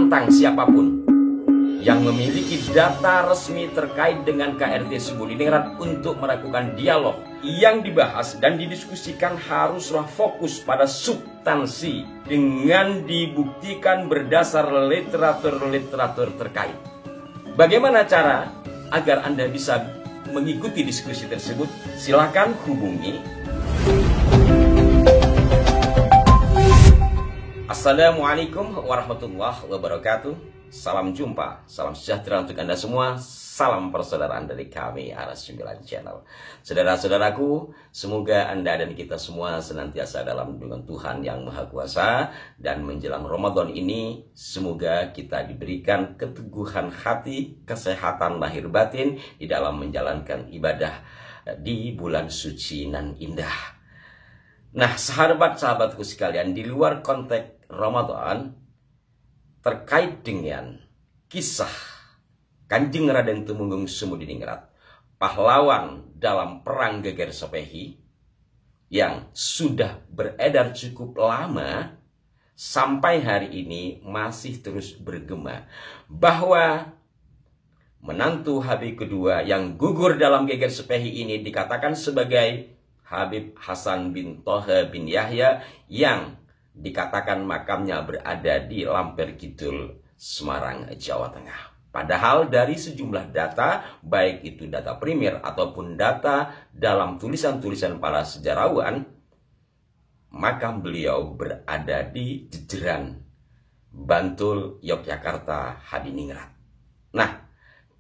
menantang siapapun yang memiliki data resmi terkait dengan KRT Sumudiningrat untuk melakukan dialog. Yang dibahas dan didiskusikan haruslah fokus pada substansi dengan dibuktikan berdasar literatur terkait. Bagaimana cara agar Anda bisa mengikuti diskusi tersebut? Silakan hubungi. Assalamualaikum warahmatullahi wabarakatuh. Salam jumpa, salam sejahtera untuk Anda semua. Salam persaudaraan dari kami Aras 9 Channel. Saudara-saudaraku, semoga Anda dan kita semua senantiasa dalam lindungan Tuhan yang Maha Kuasa. Dan menjelang Ramadan ini, semoga kita diberikan keteguhan hati, kesehatan lahir batin di dalam menjalankan ibadah di bulan suci nan indah. Nah, sahabat-sahabatku sekalian, di luar konteks Ramadan, terkait dengan kisah Kanjeng Raden Tumenggung Sumudiningrat, pahlawan dalam perang Geger Sepehi, yang sudah beredar cukup lama sampai hari ini masih terus bergema, bahwa menantu Habib kedua yang gugur dalam Geger Sepehi ini dikatakan sebagai Habib Hasan bin Toha bin Yahya, yang dikatakan makamnya berada di Lamper Kidul, Semarang, Jawa Tengah. Padahal dari sejumlah data, baik itu data primer ataupun data dalam tulisan-tulisan para sejarawan, makam beliau berada di Jejeran, Bantul, Yogyakarta, Hadiningrat. Nah,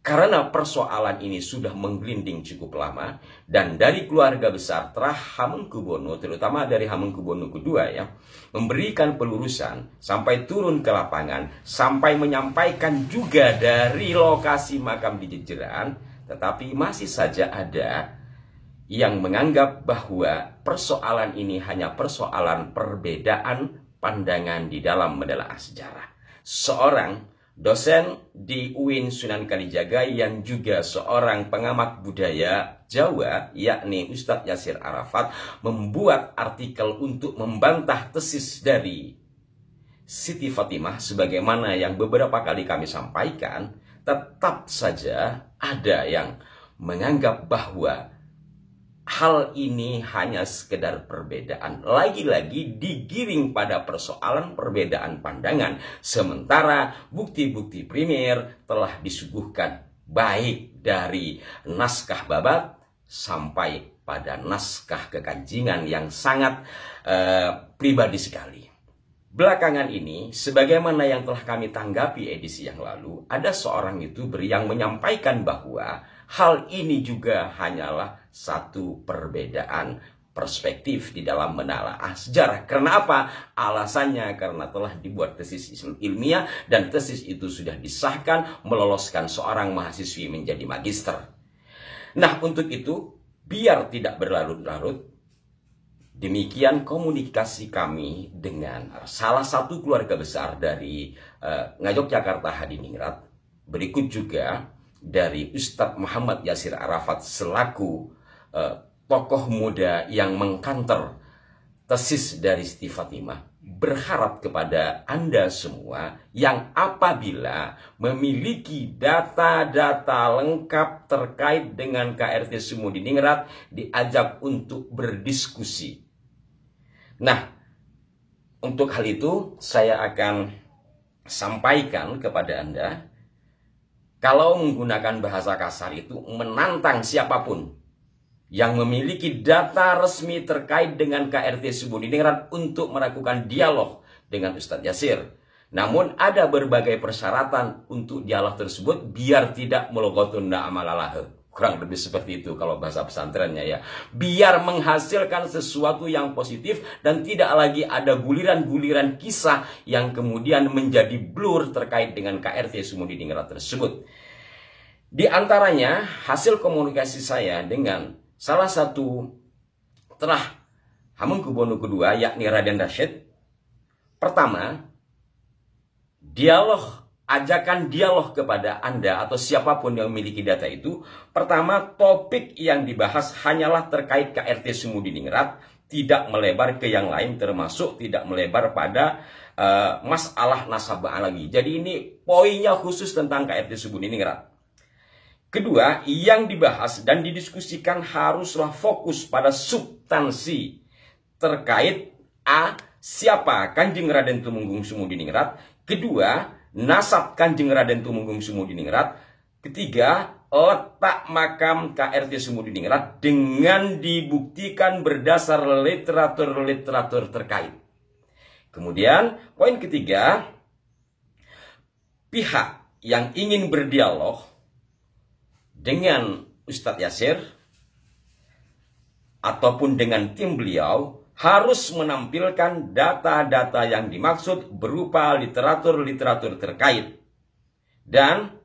karena persoalan ini sudah menggelinding cukup lama, dan dari keluarga besar Trah Hamengkubuwono, terutama dari Hamengkubuwono kedua, ya, memberikan pelurusan sampai turun ke lapangan, sampai menyampaikan juga dari lokasi makam di Jejeran, tetapi masih saja ada yang menganggap bahwa persoalan ini hanya persoalan perbedaan pandangan di dalam menelaah sejarah. Seorang dosen di UIN Sunan Kalijaga yang juga seorang pengamat budaya Jawa, yakni Ustadz Yasir Arafat, membuat artikel untuk membantah tesis dari Siti Fatimah. Sebagaimana yang beberapa kali kami sampaikan, tetap saja ada yang menganggap bahwa hal ini hanya sekedar perbedaan. Lagi-lagi digiring pada persoalan perbedaan pandangan. Sementara bukti-bukti primer telah disuguhkan baik dari naskah Babat sampai pada naskah Kekanjingan yang sangat pribadi sekali. Belakangan ini, sebagaimana yang telah kami tanggapi edisi yang lalu, ada seorang YouTuber yang menyampaikan bahwa hal ini juga hanyalah satu perbedaan perspektif di dalam menelaah sejarah. Karena apa? Alasannya karena telah dibuat tesis ilmiah dan tesis itu sudah disahkan meloloskan seorang mahasiswi menjadi magister. Nah, untuk itu, biar tidak berlarut-larut, demikian komunikasi kami dengan salah satu keluarga besar dari Ngayogyakarta Hadiningrat. Berikut juga dari Ustadz Muhammad Yasir Arafat selaku tokoh muda yang mengkanter tesis dari Siti Fatimah. Berharap kepada Anda semua yang apabila memiliki data-data lengkap terkait dengan KRT Sumudiningrat, diajak untuk berdiskusi. Nah, untuk hal itu saya akan sampaikan kepada Anda, kalau menggunakan bahasa kasar itu menantang siapapun yang memiliki data resmi terkait dengan KRT Sumudiningrat untuk melakukan dialog dengan Ustadz Yasir. Namun ada berbagai persyaratan untuk dialog tersebut biar tidak mulogotunda amalalah. Kurang lebih seperti itu kalau bahasa pesantrennya, ya. Biar menghasilkan sesuatu yang positif dan tidak lagi ada guliran-guliran kisah yang kemudian menjadi blur terkait dengan KRT Sumudiningrat tersebut. Di antaranya hasil komunikasi saya dengan salah satu Trah Hamengkubuwono kedua, yakni Raden Rashid. Pertama, ajakan dialog kepada Anda atau siapapun yang memiliki data itu. Pertama, topik yang dibahas hanyalah terkait KRT Sumudiningrat tidak melebar ke yang lain, termasuk tidak melebar pada masalah nasabah lagi. Jadi ini poinnya khusus tentang KRT Subudiningrat. Kedua, yang dibahas dan didiskusikan haruslah fokus pada substansi terkait A. Siapa Kanjeng Raden Tumenggung Sumudiningrat. Kedua, nasab Kanjeng Raden Tumenggung Sumudiningrat. Ketiga, letak makam KRT Sumudiningrat dengan dibuktikan berdasar literatur-literatur terkait. Kemudian, poin ketiga, pihak yang ingin berdialog dengan Ustadz Yasir ataupun dengan tim beliau harus menampilkan data-data yang dimaksud berupa literatur-literatur terkait. Dan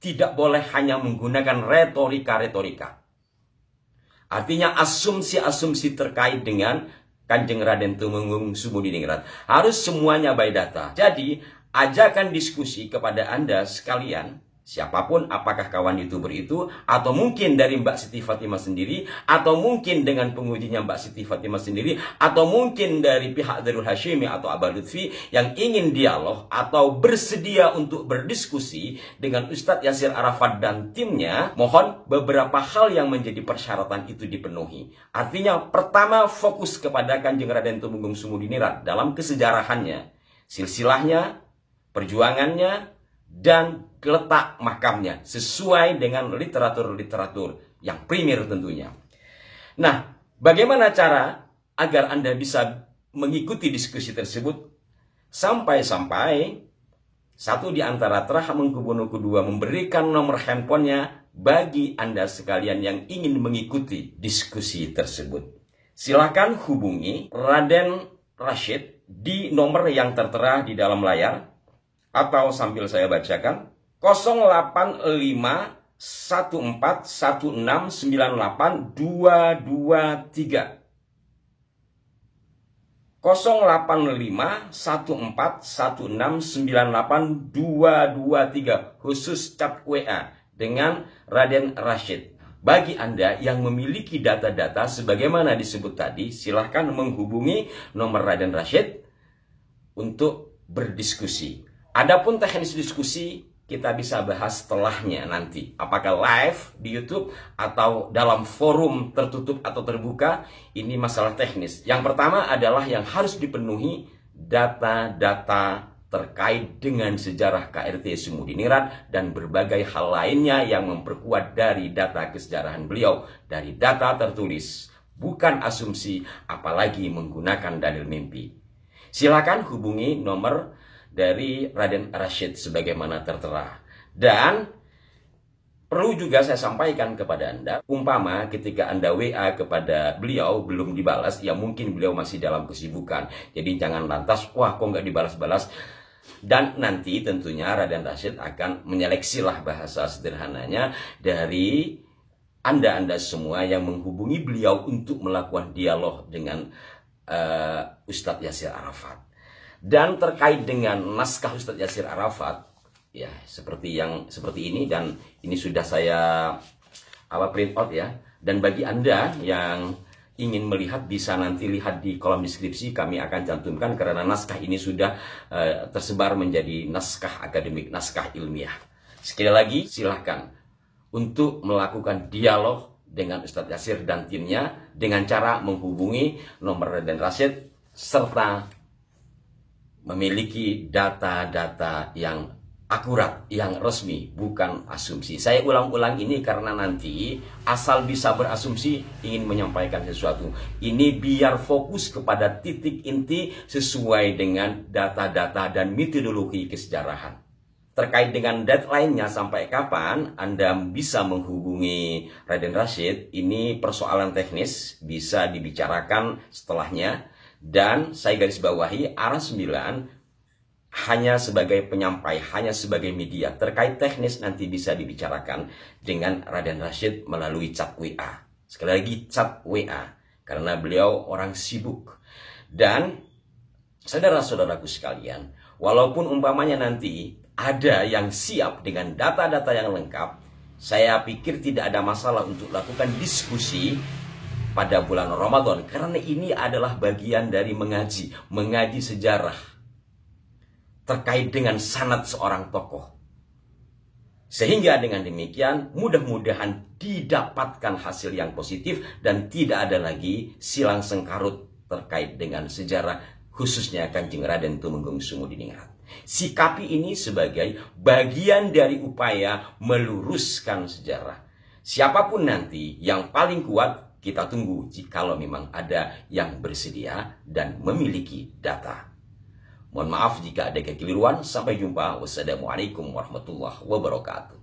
tidak boleh hanya menggunakan retorika-retorika. Artinya asumsi-asumsi terkait dengan Kanjeng Raden Tumenggung Sumudiningrat. Harus semuanya by data. Jadi, ajakan diskusi kepada Anda sekalian, siapapun, apakah kawan YouTuber itu, atau mungkin dari Mbak Siti Fatimah sendiri, atau mungkin dengan pengujinya Mbak Siti Fatimah sendiri, atau mungkin dari pihak Darul Hashimi atau Abah Lutfi yang ingin dialog atau bersedia untuk berdiskusi dengan Ustadz Yasir Arafat dan timnya, mohon beberapa hal yang menjadi persyaratan itu dipenuhi. Artinya, pertama, fokus kepada Kanjeng Raden Tumenggung Sumudiningrat dalam kesejarahannya, silsilahnya, perjuangannya, dan letak makamnya sesuai dengan literatur-literatur yang primer tentunya. Nah, bagaimana cara agar Anda bisa mengikuti diskusi tersebut sampai-sampai satu di antara Terah Mengkubuno kedua memberikan nomor handphonenya bagi Anda sekalian yang ingin mengikuti diskusi tersebut. Silakan hubungi Raden Rashid di nomor yang tertera di dalam layar, atau sambil saya bacakan, 0851416982223. 0851416982223 khusus chat WA dengan Raden Rashid. Bagi Anda yang memiliki data-data sebagaimana disebut tadi, silahkan menghubungi nomor Raden Rashid untuk berdiskusi. Adapun teknis diskusi kita bisa bahas setelahnya nanti. Apakah live di YouTube atau dalam forum tertutup atau terbuka, ini masalah teknis. Yang pertama adalah yang harus dipenuhi data-data terkait dengan sejarah KRT Sumudiningrat dan berbagai hal lainnya yang memperkuat dari data kesejarahan beliau, dari data tertulis, bukan asumsi, apalagi menggunakan dalil mimpi. Silakan hubungi nomor dari Raden Rashid sebagaimana tertera. Dan perlu juga saya sampaikan kepada Anda, umpama ketika Anda WA kepada beliau belum dibalas, ya mungkin beliau masih dalam kesibukan. Jadi jangan lantas, wah kok nggak dibalas-balas. Dan nanti tentunya Raden Rashid akan menyeleksilah bahasa sederhananya dari Anda semua yang menghubungi beliau untuk melakukan dialog dengan Ustadz Yasir Arafat. Dan terkait dengan naskah Ustadz Yasir Arafat, ya seperti ini, dan ini sudah saya print out ya. Dan bagi Anda yang ingin melihat bisa nanti lihat di kolom deskripsi, kami akan cantumkan karena naskah ini sudah tersebar menjadi naskah akademik, naskah ilmiah. Sekali lagi silahkan untuk melakukan dialog dengan Ustadz Yasir dan timnya dengan cara menghubungi nomor Raden Rashid serta memiliki data-data yang akurat, yang resmi, bukan asumsi. Saya ulang-ulang ini karena nanti asal bisa berasumsi ingin menyampaikan sesuatu. Ini biar fokus kepada titik inti sesuai dengan data-data dan metodologi kesejarahan. Terkait dengan deadline-nya sampai kapan Anda bisa menghubungi Raden Rashid, ini persoalan teknis, bisa dibicarakan setelahnya. Dan saya garis bawahi, arah 9 hanya sebagai penyampai, hanya sebagai media. Terkait teknis nanti bisa dibicarakan dengan Raden Rashid melalui chat WA. Sekali lagi chat WA, karena beliau orang sibuk. Dan saudara-saudaraku sekalian, walaupun umpamanya nanti ada yang siap dengan data-data yang lengkap, saya pikir tidak ada masalah untuk lakukan diskusi pada bulan Ramadan, karena ini adalah bagian dari mengaji sejarah terkait dengan sanad seorang tokoh. Sehingga dengan demikian mudah-mudahan didapatkan hasil yang positif dan tidak ada lagi silang sengkarut terkait dengan sejarah, khususnya Kanjeng Raden Tumenggung Sumudiningrat. Sikapi ini sebagai bagian dari upaya meluruskan sejarah. Siapapun nanti yang paling kuat, kita tunggu jikalau memang ada yang bersedia dan memiliki data. Mohon maaf jika ada kekeliruan. Sampai jumpa. Wassalamualaikum warahmatullahi wabarakatuh.